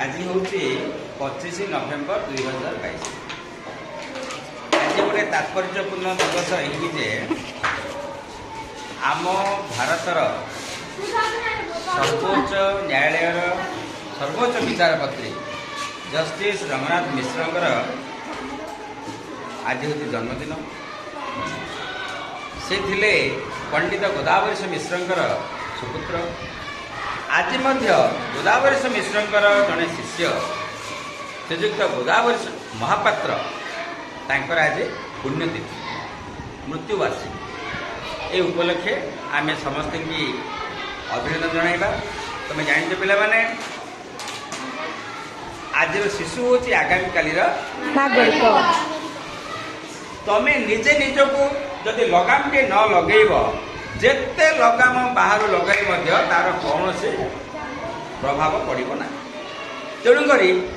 आज हूँ 25 नवेम्बर 2022। आज गोटे तात्पर्यपूर्ण दिवस ये आम भारतर सर्वोच्च न्यायालय सर्वोच्च विचारपति जस्टिस रंगनाथ मिश्र आज हूँ जन्मदिन। से थिले पंडित गोदावरीश मिश्र सुपुत्र। आज गोदावरीश मिश्र जड़े शिष्य श्रीजुक्त गोदावरीश महापात्र तांकर आज पुण्यतिथि मृत्युवार्षिकी। ये उपलक्षे आम समस्त की अभिनंदन जनाइबा। तुम जान पे आज शिशु हूँ आगामी काली नागरिक। तमें निजे निजको जदि लगाम टे न लगेब जेते लगाम बाहर लगाई तार कौन से प्रभाव पड़ो ना। तेणुक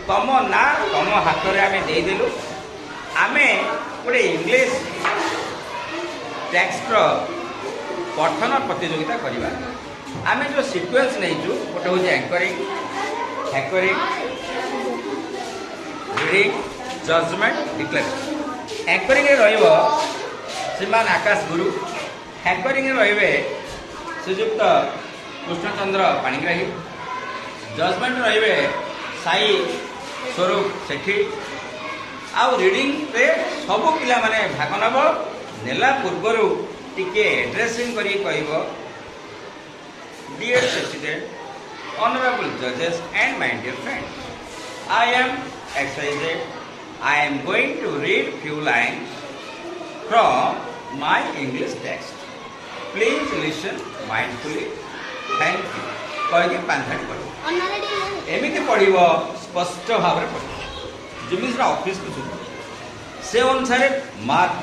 तुम ना तुम हाथ में आम देदेलु। आम गोटे इंग्लीश टेक्स्ट पठन प्रतियोगिता करवा। आम जो सिक्वेन्स नहीं गोटे हूँ एंकरिंग हैकरिंग रीडिंग जजमेंट डिक्लेरेशन। एंकरिंग श्रीमान आकाश गुरु, हैकरिंग रे श्रीजुक्त कृष्णचंद्र पाणिग्राही, जजमेंट रे साई स्वरूप सेठी, आउ रीडिंग रे सबू पिला माने भाग नब। नेला पूर्वर टिके एड्रेसिंग करी कहब डियर प्रेसिडेंट, ऑनरेबल जजेस and my dear friends, I am XYZ. I am going to read few lines from my English text. Please listen mindfully. Thank you. कह पांथाड़ी पढ़ एमती पढ़ स्पष्ट भाव में पढ़ जमी ऑफिस को चुन से अनुसार मार्क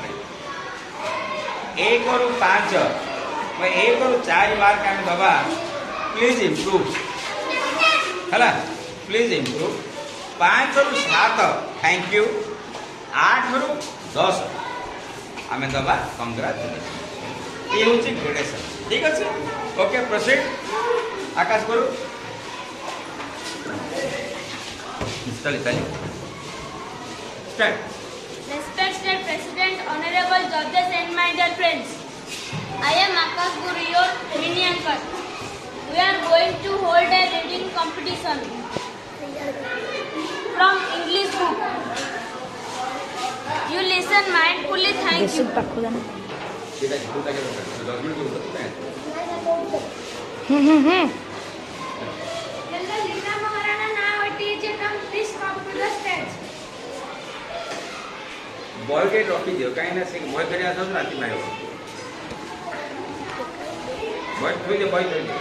1 रु 5 1 रु 4 मार्क आम दबा। प्लीज इम्प्रूव है। प्लीज इम्प्रूव 5 रु 7 थैंक यू। 8 रु 10 आम दबा कंग्राचुलेसन। ये हूँ ग्रेडेशन। ठीक अच्छे okay proceed. Akash Guru Respected President, Honorable Judges and my dear friends, I am Akash Guru, your mini anchor. We are going to hold a reading competition from English book. You listen mindfully. Thank you. Lina Maharana, now a teacher comes. Please come to the stage. Boy के रखी दियो कहीं ना से boy करे आसो राती में बॉय थोड़ी दे बॉय थोड़ी दे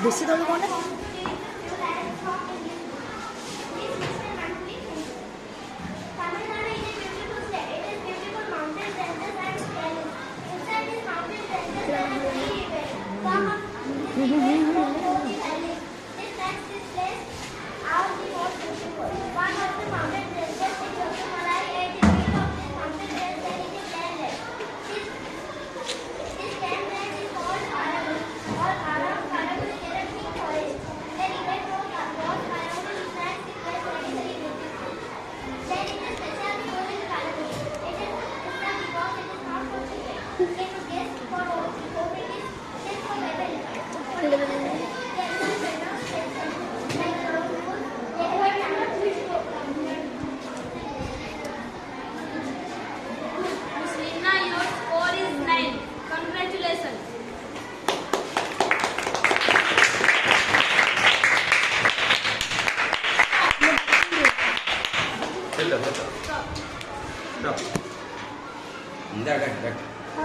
बेसी दल कौन है? Thank you.